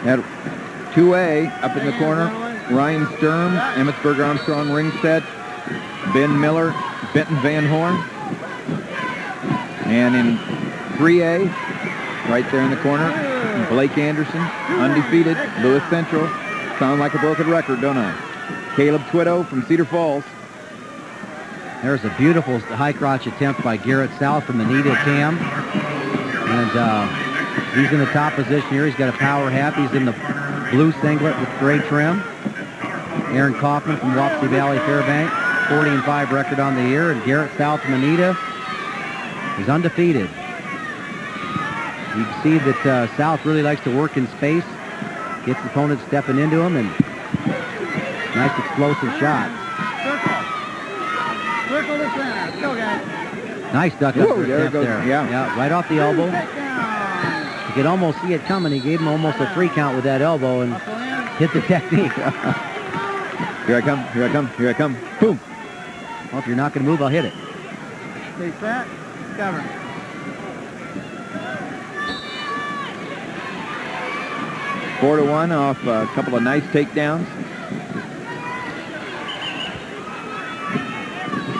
At 2A, up in the corner, Ryan Sturm, Emmitsburg Armstrong ring set, Ben Miller, Benton Van Horn. And in 3A, right there in the corner, Blake Anderson, undefeated, Lewis Central. Sound like a broken record, don't I? Caleb Twito from Cedar Falls. There's a beautiful high crotch attempt by Garrett South from Anita Cam. And he's in the top position here. He's got a power half. He's in the blue singlet with gray trim. Aaron Kaufman from Wapsie Valley Fairbank, 40-5 record on the year. And Garrett South from Anita is undefeated. You can see that South really likes to work in space, gets the opponent stepping into him, and nice explosive shot. Circle the center. Go, guys. Nice duck up there. Yeah, right off the elbow. You could almost see it coming. He gave him almost a 3 count with that elbow and hit the technique. Here I come, here I come, here I come. Boom. Well, if you're not going to move, I'll hit it. Stay set. Cover. Four to 1 off a couple of nice takedowns.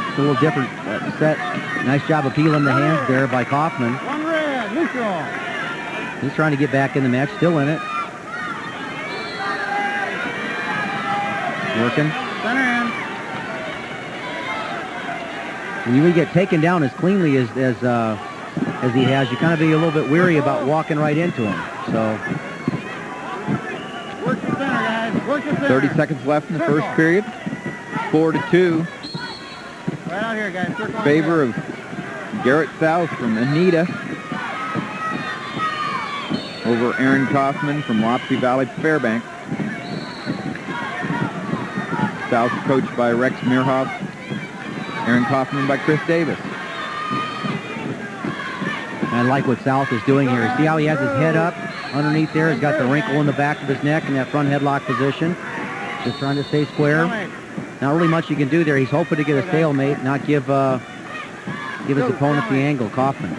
It's a little different set. Nice job of peeling the hands there by Kaufman. One red, neutral. He's trying to get back in the match, still in it. Working. Center end. When you get taken down as cleanly as he has, you kind of be a little bit weary about walking right into him. So. Work the center, guys. Work the center. 30 seconds left in the first period. 4 to 2. Right out here, guys. Circle Favor of Garrett South from Anita over Aaron Kaufman from Wapsie Valley Fairbank. South coached by Rex Meerhoff. Aaron Kaufman by Chris Davis. I like what South is doing here. See how he has his head up underneath there? He's got the wrinkle in the back of his neck in that front headlock position. Just trying to stay square. Not really much you can do there. He's hoping to get a stalemate, not give his opponent the angle, Kaufman.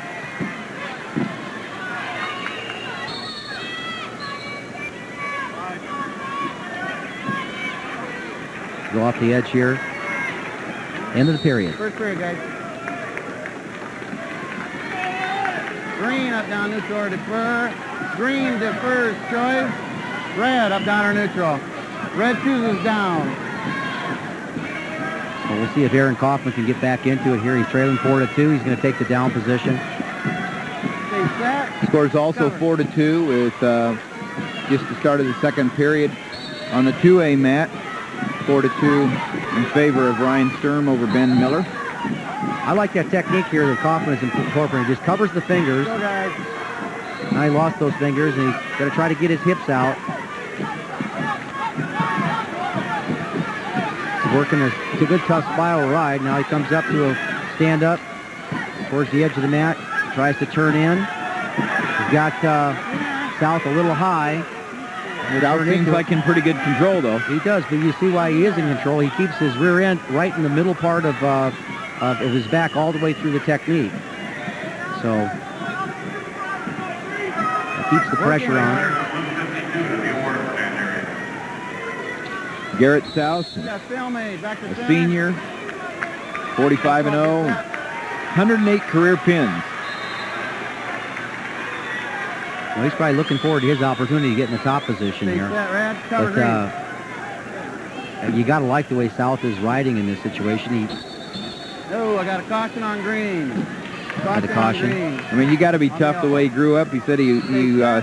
Go off the edge here. End of the period. First period, guys. Green up, down, neutral, or defer. Green defers choice. Red up, down, or neutral. Red chooses down. Well, we'll see if Aaron Kaufman can get back into it here. He's trailing 4 to 2. He's going to take the down position. Stay set. Scores also 4 to 2 with just the start of the second period on the 2A mat. 4 to 2 in favor of Ryan Sturm over Ben Miller. I like that technique here that Kaufman is incorporating. He just covers the fingers. Go, guys. Now he lost those fingers, and he's going to try to get his hips out. He's working it's a good tough spiral ride. Now he comes up to a stand-up towards the edge of the mat. Tries to turn in. He's got South a little high. South seems like in pretty good control, though. He does, but you see why he is in control. He keeps his rear end right in the middle part of his back all the way through the technique. So it keeps the pressure on. Garrett South, a senior, 45-0, 108 career pins. Well, he's probably looking forward to his opportunity to get in the top position here. But you got to like the way South is riding in this situation. No, I got a caution on green. Got a caution. I mean, you got to be tough the way he grew up. He said he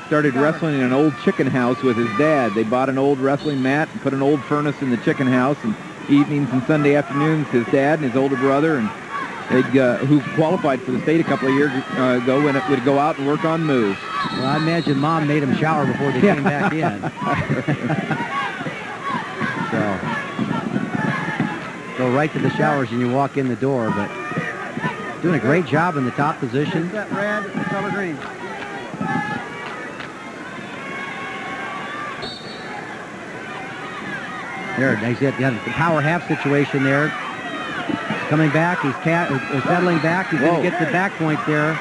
started wrestling in an old chicken house with his dad. They bought an old wrestling mat and put an old furnace in the chicken house. And evenings and Sunday afternoons, his dad and his older brother, and who qualified for the state a couple of years ago, would go out and work on moves. Well, I imagine Mom made him shower before they came back in. So, go right to the showers and you walk in the door, but doing a great job in the top position. Set red, cover green. There, he's got the power half situation there. Coming back, he's settling back. He's going to get the back point there.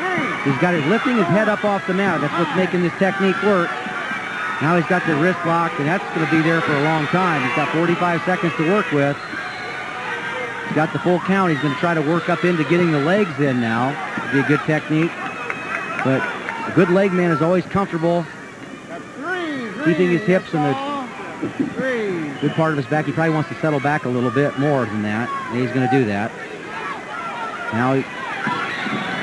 He's got his lifting his head up off the mat. That's what's making this technique work. Now he's got the wrist locked, and that's going to be there for a long time. He's got 45 seconds to work with. He's got the full count. He's going to try to work up into getting the legs in now. It'd be a good technique. But a good leg man is always comfortable keeping his hips in the good part of his back. He probably wants to settle back a little bit more than that. And he's going to do that. Now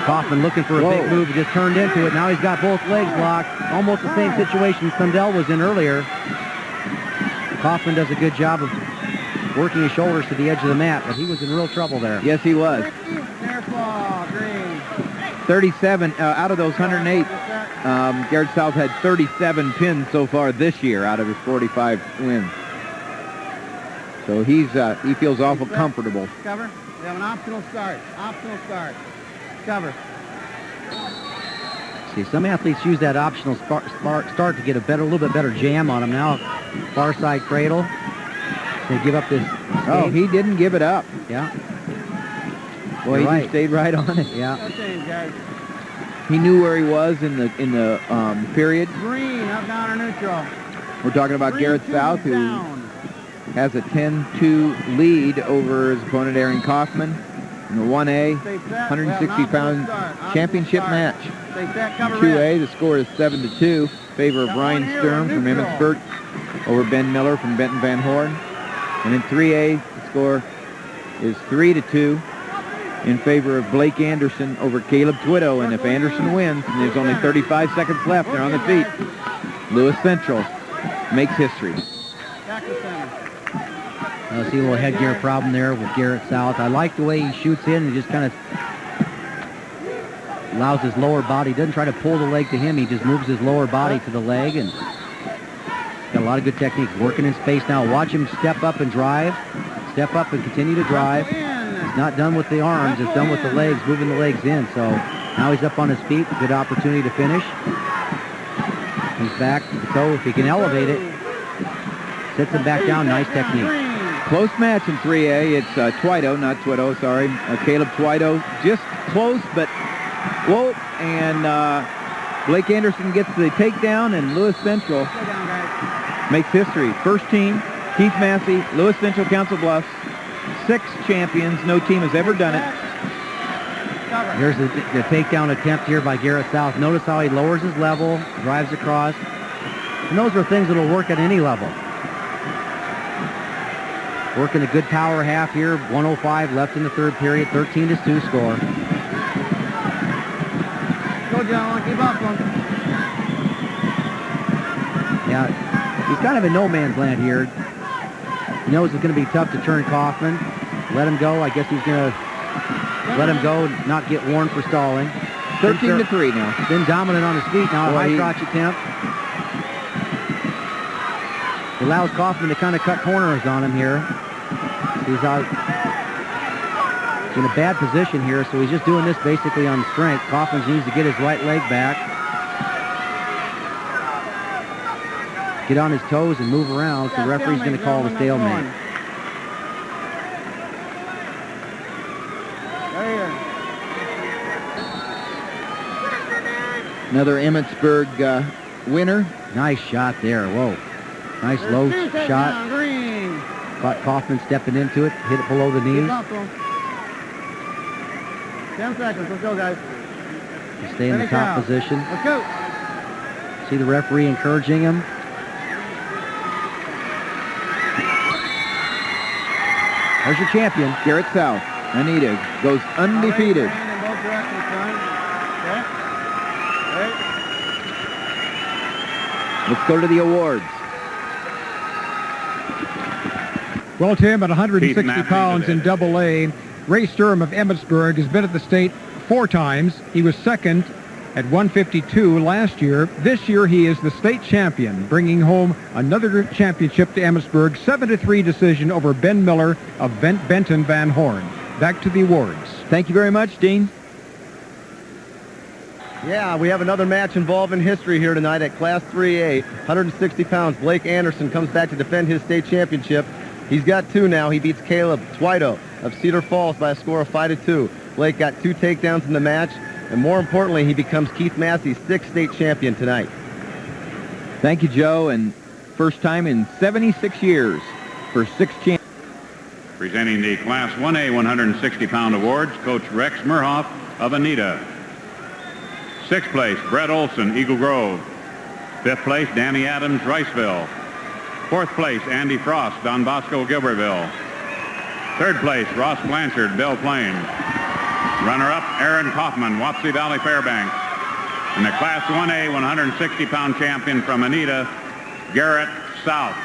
Kaufman looking for a big move. He just turned into it. Now he's got both legs locked. Almost the same situation Sundell was in earlier. Kaufman does a good job of working his shoulders to the edge of the mat, but he was in real trouble there. Yes, he was. 37 out of those 108. Garrett South had 37 pins so far this year out of his 45 wins. So he feels awful comfortable. Cover. We have an optional start. Optional start. Cover. See, some athletes use that optional start to get a little bit better jam on them. Now, far side cradle. They give up this. Oh, he didn't give it up. Yeah. Boy, he just stayed right on it. Yeah. He knew where he was in the period. Green, up, down, or neutral. We're talking about Garrett South, who has a 10-2 lead over his opponent Aaron Kaufman in the 1A 160-pound championship match. In 2A, the score is 7-2 in favor of Ryan Sturm from Emmitsburg over Ben Miller from Benton Van Horn. And in 3A, the score is 3-2 in favor of Blake Anderson over Caleb Twito. And if Anderson wins, and there's only 35 seconds left, they're on the feet. Lewis Central makes history. I see a little headgear problem there with Garrett South. I like the way he shoots in and just kind of allows his lower body. Doesn't try to pull the leg to him. He just moves his lower body to the leg, and got a lot of good techniques. Working in space now. Watch him step up and drive. Step up and continue to drive. He's not done with the arms. It's done with the legs, moving the legs in. So now he's up on his feet. Good opportunity to finish. He's back. So if he can elevate it, sets him back down. Nice technique. Close match in 3A. It's Twito, not Twito, sorry. Caleb Twito. Just close, but whoa. And Blake Anderson gets the takedown, and Lewis Central makes history. First team, Keith Massey, Lewis Central, Council Bluffs. 6 champions. No team has ever done it. Here's the takedown attempt here by Garrett South. Notice how he lowers his level, drives across. And those are things that will work at any level. Working a good power half here. 1:05 left in the third period. 13-2 score. Go, John. Keep up on. Yeah, he's kind of in no man's land here. He knows it's going to be tough to turn Kaufman. Let him go. I guess he's going to let him go, not get warned for stalling. 13-3 now. Been dominant on his feet now. High crotch attempt. Allows Kaufman to kind of cut corners on him here. He's out. He's in a bad position here, so he's just doing this basically on strength. Kaufman needs to get his right leg back. Get on his toes and move around, so the referee's going to call the stalemate. Another Emmitsburg winner. Nice shot there. Whoa. Nice low shot. Caught Kaufman stepping into it, hit it below the knees. 10 seconds. Let's go, guys. Stay in the top position. Let's go. See the referee encouraging him. There's your champion. Garrett South. Anita goes undefeated. Let's go to the awards. Well, Tim, at 160 pounds in Double A, Ray Sturm of Emmitsburg has been at the state 4 times. He was second at 152 last year. This year, he is the state champion, bringing home another championship to Emmitsburg, 7-3 decision over Ben Miller of Benton Van Horn. Back to the awards. Thank you very much, Dean. Yeah, we have another match involving history here tonight at Class 3A. 160 pounds. Blake Anderson comes back to defend his state championship. He's got 2 now. He beats Caleb Twito of Cedar Falls by a score of 5-2. Blake got 2 takedowns in the match, and more importantly, he becomes Keith Massey's 6th state champion tonight. Thank you, Joe, and first time in 76 years for 6 champions. Presenting the Class 1A 160-pound awards, Coach Rex Merhoff of Anita. 6th place, Brett Olson, Eagle Grove. 5th place, Danny Adams, Riceville. 4th place, Andy Frost, Don Bosco, Gilbertville. 3rd place, Ross Blanchard, Belle Plaine. Runner-up, Aaron Kaufman, Wapsie Valley, Fairbanks. And the Class 1A 160-pound champion from Anita, Garrett South.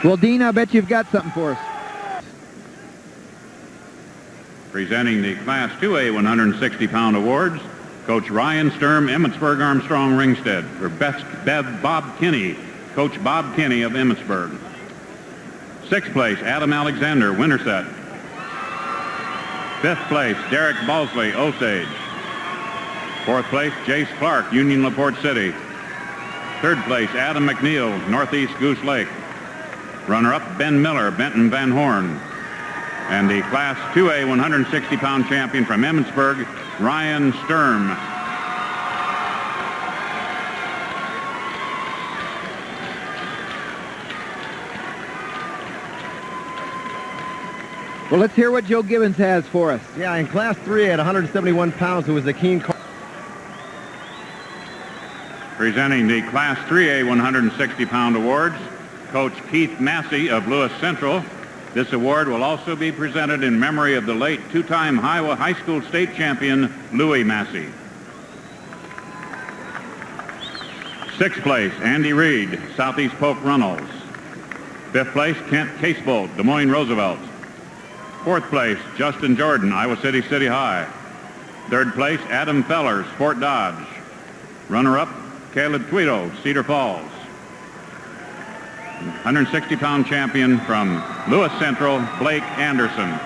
Well, Dean, I bet you've got something for us. Presenting the Class 2A 160-pound awards, Coach Ryan Sturm, Emmitsburg, Armstrong, Ringstead. For Bob Kinney, Coach Bob Kinney of Emmitsburg. 6th place, Adam Alexander, Winterset. 5th place, Derek Balsley, Osage. 4th place, Jace Clark, Union LaPorte City. 3rd place, Adam McNeil, Northeast Goose Lake. Runner-up, Ben Miller, Benton Van Horn. And the Class 2A 160-pound champion from Emmitsburg, Ryan Sturm. Well, let's hear what Joe Gibbons has for us. Yeah, in Class 3 at 171 pounds, who was the keen... Presenting the Class 3A 160-pound awards, Coach Keith Massey of Lewis Central. This award will also be presented in memory of the late 2-time Iowa High School state champion, Louis Massey. 6th place, Andy Reed, Southeast Polk Runnels. 5th place, Kent Casebolt, Des Moines Roosevelt. 4th place, Justin Jordan, Iowa City City High. 3rd place, Adam Fellers, Fort Dodge. Runner-up, Anderson-Twito, Cedar Falls. 160-pound champion from Lewis Central, Blake Anderson.